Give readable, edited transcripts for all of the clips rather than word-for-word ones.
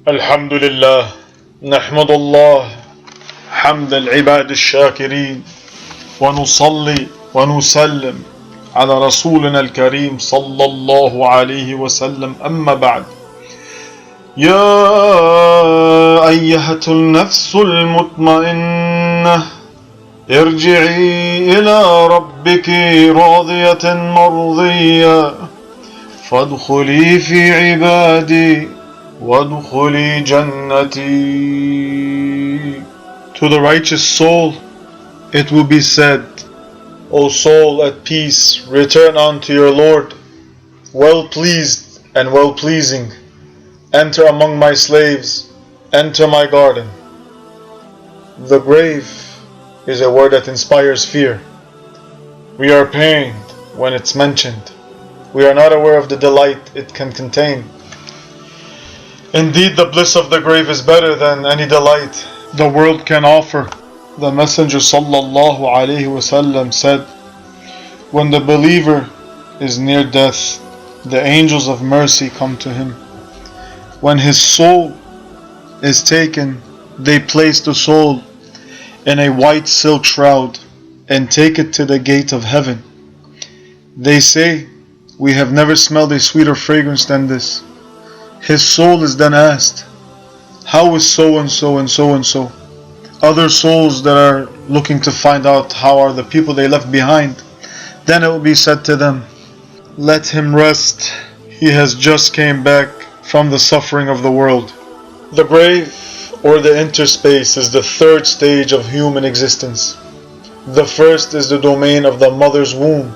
الحمد لله نحمد الله حمد العباد الشاكرين ونصلي ونسلم على رسولنا الكريم صلى الله عليه وسلم أما بعد يا أيها النفس المطمئنة ارجعي إلى ربك راضية مرضية فادخلي في عبادي وادخلي جنتي. To the righteous soul it will be said, O soul at peace, return unto your Lord, well pleased and well pleasing. Enter among my slaves, enter my garden. The grave is a word that inspires fear. We are pained when it's mentioned. We are not aware of the delight it can contain. Indeed, the bliss of the grave is better than any delight the world can offer. The Messenger sallallahu alaihi wasallam said, when the believer is near death, the angels of mercy come to him. When his soul is taken, they place the soul in a white silk shroud and take it to the gate of heaven. They say, we have never smelled a sweeter fragrance than this. His soul is then asked, how is so and so and so and so? Other souls that are looking to find out how are the people they left behind, then it will be said to them, let him rest. He has just came back from the suffering of the world. The grave, or the interspace, is the third stage of human existence. The first is the domain of the mother's womb,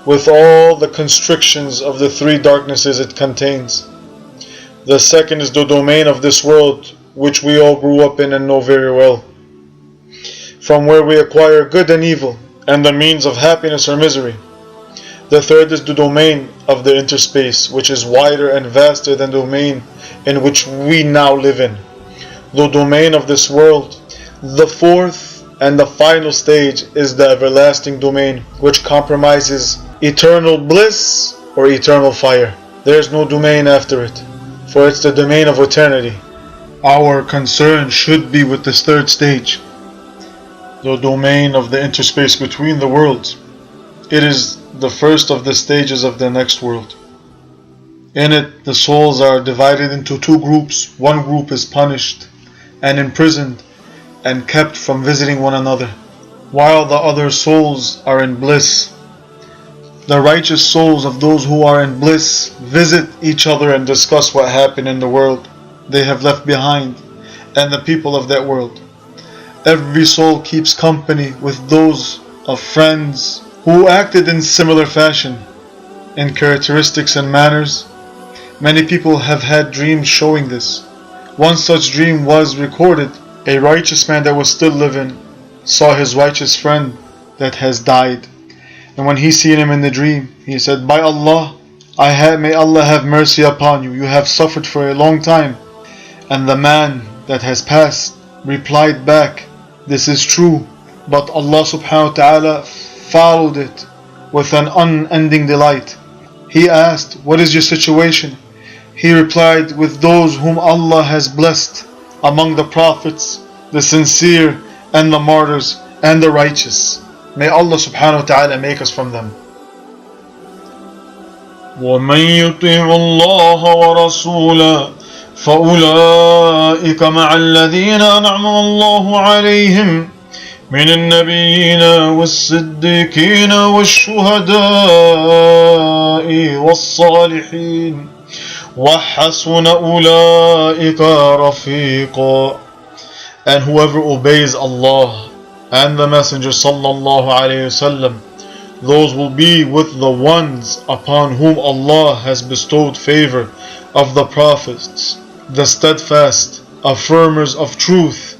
with all the constrictions of the three darknesses it contains. The second is the domain of this world, which we all grew up in and know very well, from where we acquire good and evil, and the means of happiness or misery. The third is the domain of the interspace, which is wider and vaster than the domain in which we now live in, the domain of this world. The fourth and the final stage is the everlasting domain, which comprises eternal bliss or eternal fire. There is no domain after it, for it's the domain of eternity. Our concern should be with this third stage, the domain of the interspace between the worlds. It is the first of the stages of the next world. In it, the souls are divided into two groups. One group is punished and imprisoned and kept from visiting one another, while the other souls are in bliss. The righteous souls of those who are in bliss visit each other and discuss what happened in the world they have left behind and the people of that world. Every soul keeps company with those of friends who acted in similar fashion, in characteristics and manners. Many people have had dreams showing this. One such dream was recorded. A righteous man that was still living saw his righteous friend that has died. And when he seen him in the dream, he said, by Allah, may Allah have mercy upon you. You have suffered for a long time. And the man that has passed replied back, this is true, but Allah subhanahu wa ta'ala followed it with an unending delight. He asked, what is your situation? He replied, with those whom Allah has blessed among the prophets, the sincere and the martyrs and the righteous. May Allah subhanahu wa ta'ala make us from them. وَمَن يُطِيعُ اللَّهَ وَرَسُولَهُ فَأُولَئِكَ مَعَ الَّذِينَ أَنْعَمَ اللَّهُ عَلَيْهِمْ من النبيين والصديقين والشهداء والصالحين وحسن أولئك رفيقا. And whoever obeys Allah and the Messenger sallallahu alayhi wasallam, those will be with the ones upon whom Allah has bestowed favor of the prophets, the steadfast, affirmers of truth,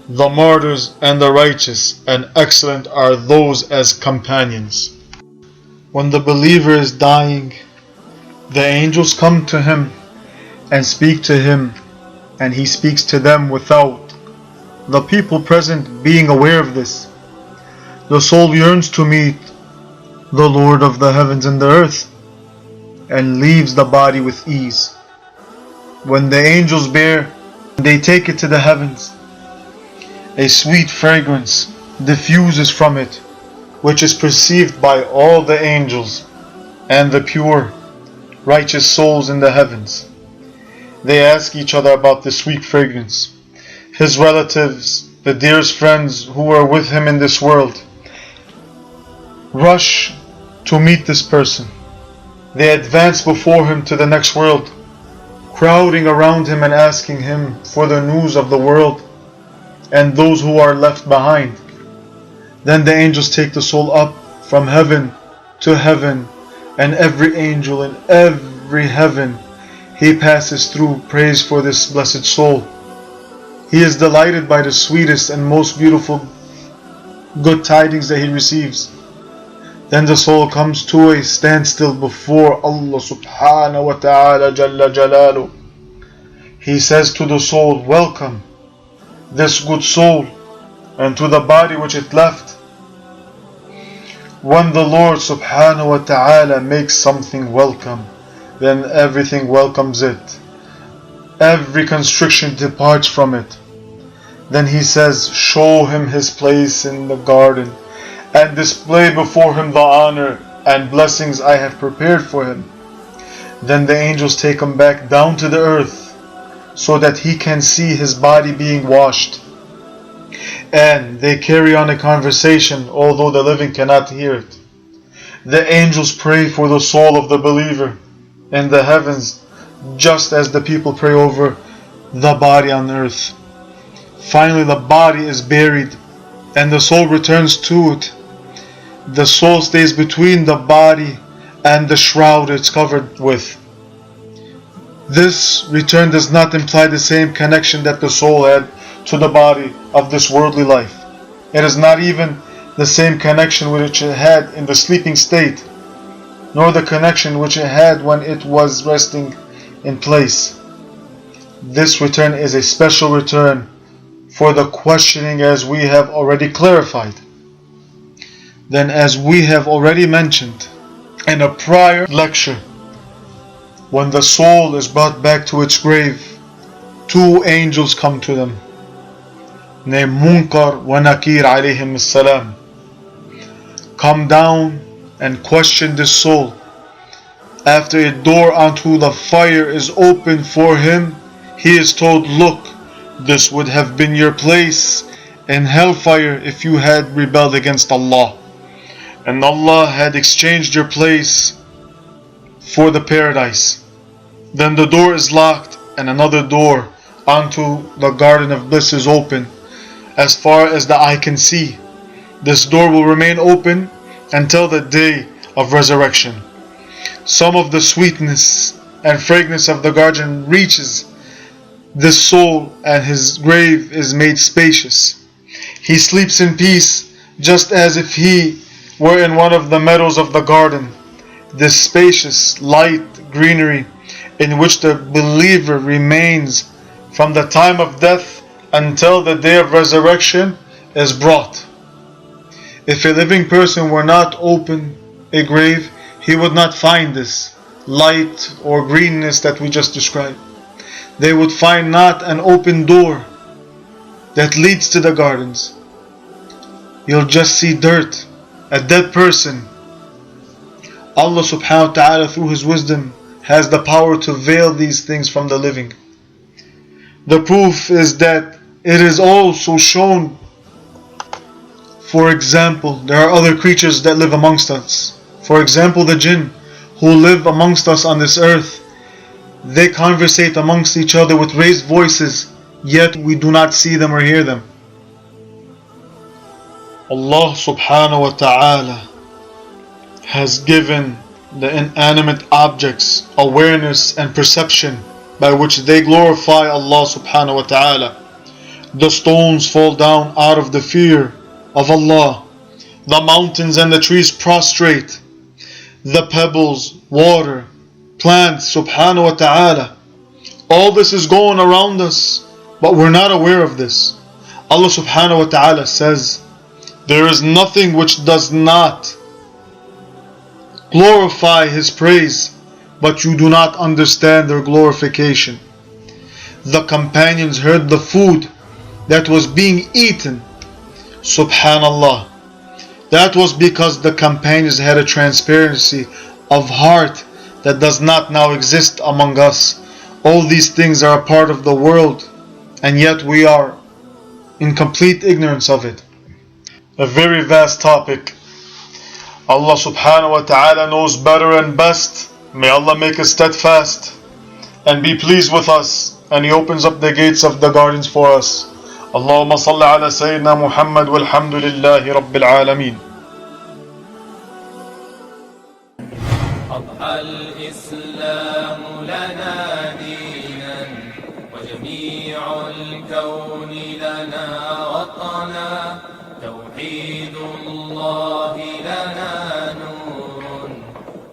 the martyrs and the righteous, and excellent are those as companions. When the believer is dying, the angels come to him and speak to him, and he speaks to them without the people present being aware of this. The soul yearns to meet the Lord of the heavens and the earth, and leaves the body with ease. when the angels bear, they take it to the heavens, a sweet fragrance diffuses from it, which is perceived by all the angels and the pure, righteous souls in the heavens. They ask each other about the sweet fragrance. His relatives, the dearest friends who were with him in this world, rush to meet this person. They advance before him to the next world, crowding around him and asking him for the news of the world and those who are left behind. Then the angels take the soul up from heaven to heaven, and every angel in every heaven he passes through prays for this blessed soul. He is delighted by the sweetest and most beautiful good tidings that he receives. Then the soul comes to a standstill before Allah subhanahu wa ta'ala jalla jalalu. He says to the soul, welcome this good soul, and to the body which it left. When the Lord subhanahu wa ta'ala makes something welcome, then everything welcomes it. Every constriction departs from it. Then he says, show him his place in the garden, and display before him the honor and blessings I have prepared for him. Then the angels take him back down to the earth, so that he can see his body being washed. And they carry on a conversation, although the living cannot hear it. The angels pray for the soul of the believer in the heavens, just as the people pray over the body on earth. Finally, the body is buried, and the soul returns to it. The soul stays between the body and the shroud it's covered with. This return does not imply the same connection that the soul had to the body of this worldly life. It is not even the same connection which it had in the sleeping state, nor the connection which it had when it was resting in place. This return is a special return for the questioning, as we have already clarified. Then, as we have already mentioned in a prior lecture, when the soul is brought back to its grave, two angels come to them, named Munkar wa Nakir alayhim salam, come down and question this soul. After a door onto the fire is opened for him, he is told, look, this would have been your place in hellfire if you had rebelled against Allah, and Allah had exchanged your place for the paradise. Then the door is locked, and another door onto the garden of bliss is open as far as the eye can see. This door will remain open until the day of resurrection. Some of the sweetness and fragrance of the garden reaches this soul, and his grave is made spacious. He sleeps in peace, just as if he were in one of the meadows of the garden. This spacious, light greenery in which the believer remains from the time of death until the day of resurrection is brought. If a living person were not open a grave, he would not find this light or greenness that we just described. They would find not an open door that leads to the gardens. You'll just see dirt, a dead person. Allah subhanahu wa ta'ala, through His wisdom, has the power to veil these things from the living. The proof is that it is also shown. For example, there are other creatures that live amongst us. For example, the jinn who live amongst us on this earth. They conversate amongst each other with raised voices, yet we do not see them or hear them. Allah subhanahu wa ta'ala has given the inanimate objects awareness and perception by which they glorify Allah subhanahu wa ta'ala. The stones fall down out of the fear of Allah. The mountains and the trees prostrate. The pebbles, water, plants, subhanahu wa ta'ala. All this is going around us, but we're not aware of this. Allah subhanahu wa ta'ala says, there is nothing which does not glorify His praise, but you do not understand their glorification. the companions heard the food that was being eaten, subhanallah, that was because the companions had a transparency of heart that does not now exist among us. All these things are a part of the world, and yet we are in complete ignorance of it. A very vast topic. Allah subhanahu wa ta'ala knows better and best. May Allah make us steadfast and be pleased with us, and He opens up the gates of the gardens for us. Allahumma salli ala Sayyidina Muhammad walhamdulillahi rabbil alameen. أضحى الإسلام لنا دينا وجميع الكون لنا وطنا توحيد الله لنا نور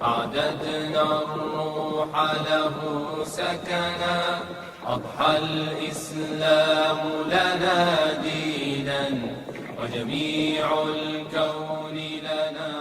أعددنا الروح له سكنا أضحى الإسلام لنا دينا وجميع الكون لنا